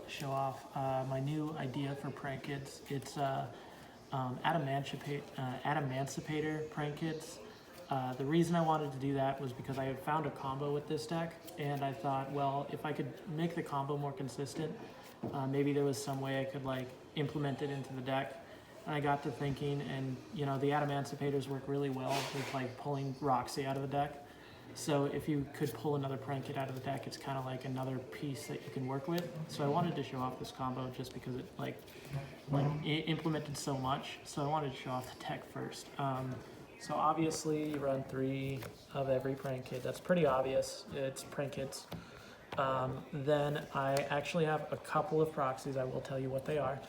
show off my new idea for Prank-kids. It's Adamancipator Prank-kids. The reason I wanted to do that was because I had found a combo with this deck, and I thought, well, if I could make the combo more consistent, maybe there was some way I could like implement it into the deck. And I got to thinking, and you know, the Adamancipators work really well with like pulling Roxy out of the deck. So if you could pull another prank kit out of the deck, it's kind of like another piece that you can work with. So I wanted to show off this combo just because it it implemented so much. So I wanted to show off the deck first. So obviously you run 3 of every prank kit. That's pretty obvious. It's prank kits. Then I actually have a couple of proxies. I will tell you what they are.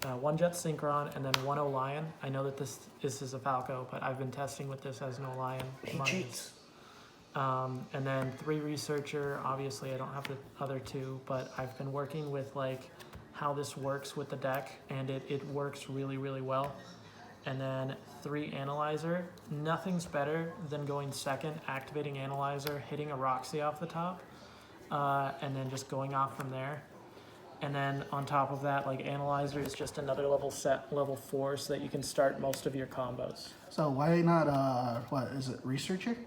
1 Jet Synchron and then 1 Olion. I know that this is a Falco, but I've been testing with this as an Olion. He cheats. And then 3 Researcher. Obviously I don't have the other 2, but I've been working with like how this works with the deck, and it works really, really well. And then 3 Analyzer. Nothing's better than going second, activating Analyzer, hitting a Roxy off the top, and then just going off from there. And then on top of that, like Analyzer is just another level 4, so that you can start most of your combos. So why not, what is it, Researcher?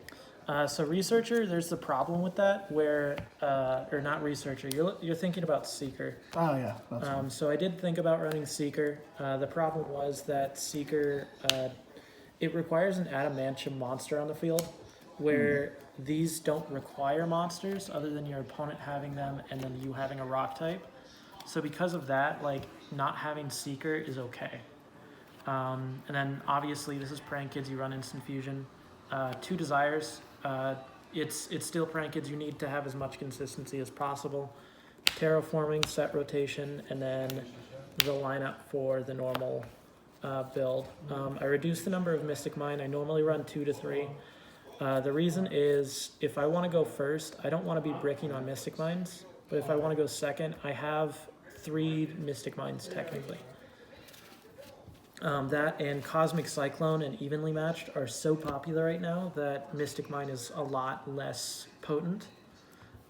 So Researcher, there's the problem with that where, or not Researcher, you're thinking about Seeker. Oh yeah, that's fine. So I did think about running Seeker. The problem was that Seeker, it requires an Adamantium monster on the field, where these don't require monsters other than your opponent having them and then you having a rock type. So because of that, like not having Seeker is okay. And then obviously this is Prank-kids, you run Instant Fusion. 2 Desires, it's still Prank-kids, you need to have as much consistency as possible. Terraforming, set rotation, and then the lineup for the normal build. I reduced the number of Mystic Mine. I normally run 2 to 3. The reason is if I want to go first, I don't want to be bricking on Mystic Mines, but if I want to go second, I have 3 Mystic Mines technically. That and Cosmic Cyclone and Evenly Matched are so popular right now that Mystic Mine is a lot less potent.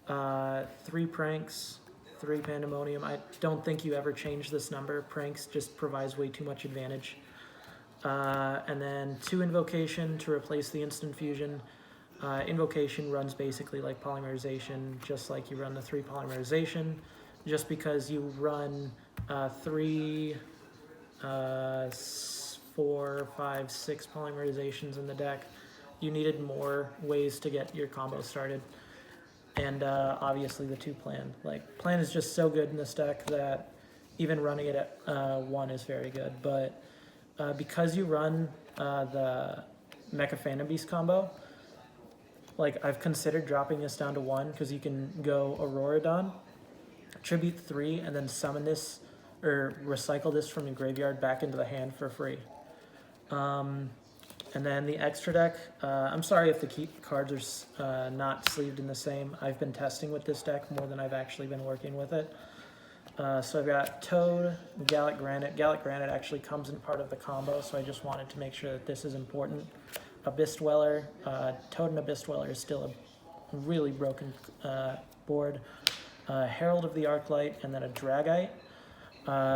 3 Pranks, 3 Pandemonium. I don't think you ever change this number. Pranks just provides way too much advantage. And then 2 Invocation to replace the Instant Fusion. Invocation runs basically like Polymerization, just like you run the 3 Polymerization. Just because you run 3, 4, 5, 6 polymerizations in the deck, you needed more ways to get your combo started. And obviously the 2 Plan. Like, Plan is just so good in this deck that even running it at 1 is very good. But because you run the Mecha Phantom Beast combo, like I've considered dropping this down to 1 because you can go Auroradon, Tribute 3, and then summon this or recycle this from your graveyard back into the hand for free. And then the extra deck, I'm sorry if the key cards are not sleeved in the same. I've been testing with this deck more than I've actually been working with it. So I've got Toad, Gallic Granite. Gallic Granite actually comes in part of the combo, so I just wanted to make sure that this is important. Abyss Dweller, Toad and Abyss Dweller is still a really broken board. Herald of the Arclight, and then a Dragite.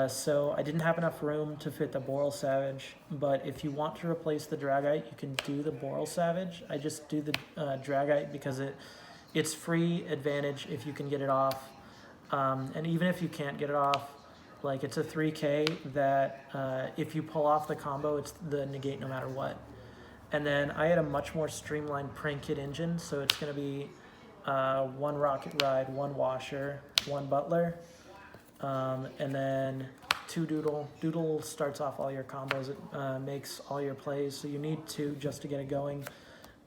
So I didn't have enough room to fit the Boral Savage, but if you want to replace the Dragite, you can do the Boral Savage. I just do the Dragite because it's free advantage if you can get it off. And even if you can't get it off, like it's a 3K that if you pull off the combo, it's the negate no matter what. And then I had a much more streamlined prank kit engine, so it's going to be 1 Rocket Ride, 1 Washer, 1 Butler, and then 2 Doodle. Doodle starts off all your combos. It makes all your plays, so you need 2 just to get it going.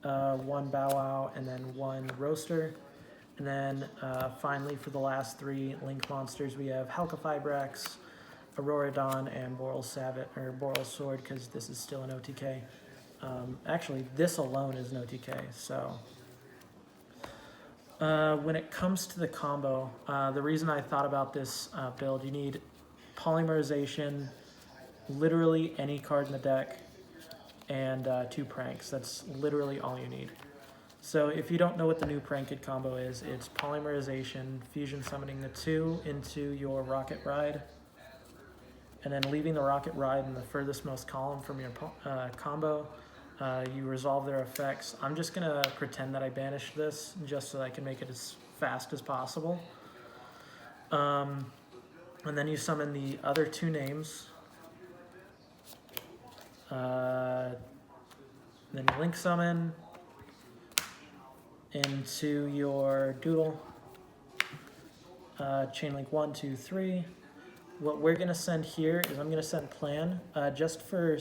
1 Bow Wow, and then 1 Roaster. And then finally for the last 3 Link monsters, we have Halka-Fibrax, Auroradon, and Boral Savage, or Boral Sword, because this is still an OTK. Actually, this alone is an OTK, so... when it comes to the combo, the reason I thought about this build, you need Polymerization, literally any card in the deck, and 2 Pranks. That's literally all you need. So if you don't know what the new Prank-kid combo is, it's polymerization, fusion summoning the 2 into your Rocket Ride, and then leaving the Rocket Ride in the furthest most column from your combo. You resolve their effects. I'm just gonna pretend that I banished this just so that I can make it as fast as possible. And then you summon the other 2 names. Then you link summon into your doodle. Chain link 1, 2, 3. What we're gonna send here is I'm gonna send plan just for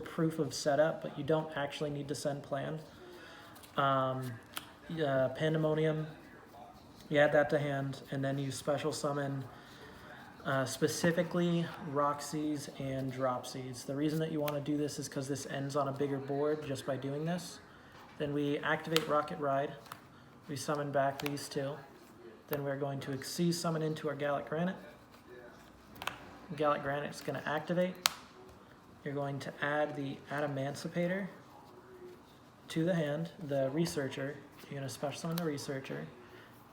proof of setup, but you don't actually need to send plan. Pandemonium, you add that to hand, and then you special summon specifically proxies and dropsies. The reason that you want to do this is because this ends on a bigger board just by doing this. Then we activate Rocket Ride. We summon back these 2. Then we're going to Xyz summon into our Gallic Granite. Gallic Granite is going to activate. You're going to add the Adamancipator to the hand, the Researcher. You're going to special summon the Researcher.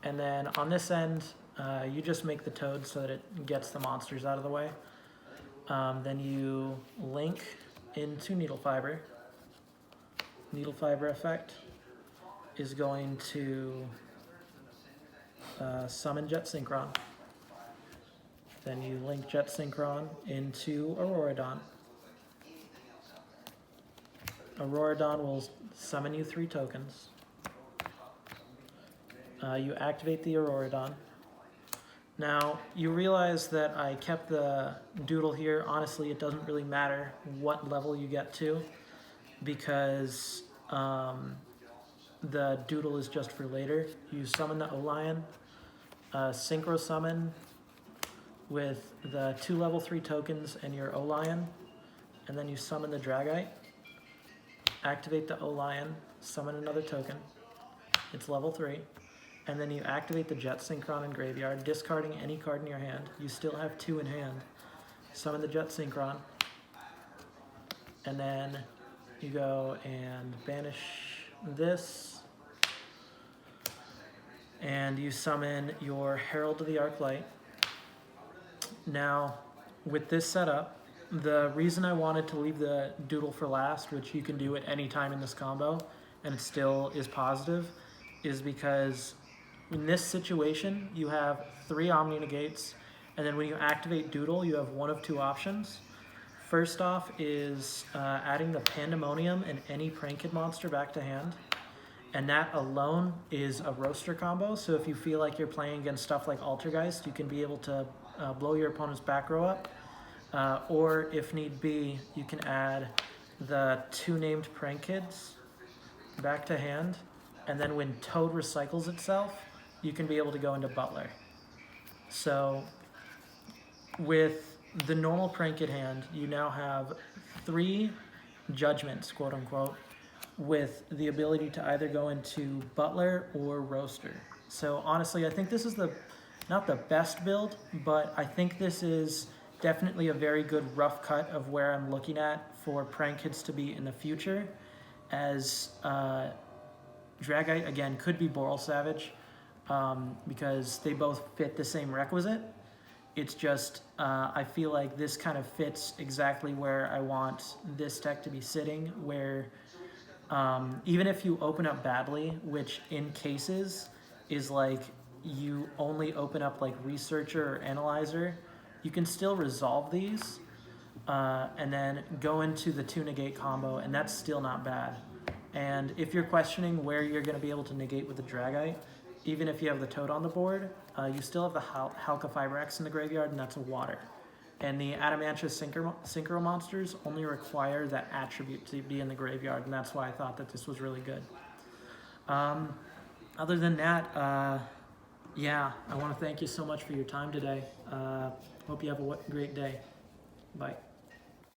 And then on this end, you just make the toad so that it gets the monsters out of the way. Then you link into Needle Fiber. Needle Fiber effect is going to summon Jet Synchron. Then you link Jet Synchron into Auroradon. Auroradon will summon you 3 tokens. You activate the Auroradon. Now, you realize that I kept the doodle here. Honestly, it doesn't really matter what level you get to, because the doodle is just for later. You summon the O-Lion, synchro summon with the 2 level 3 tokens and your O-Lion, and then you summon the Dragite, activate the O-Lion, summon another token, it's level 3, and then you activate the Jet Synchron in graveyard, discarding any card in your hand. You still have 2 in hand. Summon the Jet Synchron, and then you go and banish this, and you summon your Herald of the Arclight. Now, with this setup, the reason I wanted to leave the doodle for last, which you can do at any time in this combo, and it still is positive, is because in this situation, you have 3 Omni Negates, and then when you activate doodle, you have 1 of 2 options. First off is adding the Pandemonium and any Prank-kid monster back to hand, and that alone is a roaster combo. So if you feel like you're playing against stuff like Altergeist, you can be able to blow your opponent's back row up, or if need be, you can add the 2 named Prank-kids back to hand, and then when Toad recycles itself, you can be able to go into Butler. So with the normal Prank-kid hand, you now have 3 judgments, quote unquote, with the ability to either go into Butler or Roaster. So honestly, I think this is not the best build, but I think this is definitely a very good rough cut of where I'm looking at for Prank-kids to be in the future, as Dragite, again, could be Boral Savage, because they both fit the same requisite. It's just, I feel like this kind of fits exactly where I want this deck to be sitting, where even if you open up badly, which in cases is like you only open up like Researcher or Analyzer, you can still resolve these and then go into the 2 negate combo, and that's still not bad. And if you're questioning where you're going to be able to negate with the Dragite, even if you have the Toad on the board, you still have the Halka Fibrax in the graveyard, and that's a water. And the Adamancipator Synchro monsters only require that attribute to be in the graveyard, and that's why I thought that this was really good. Other than that, yeah, I want to thank you so much for your time today. Hope you have a great day. Bye.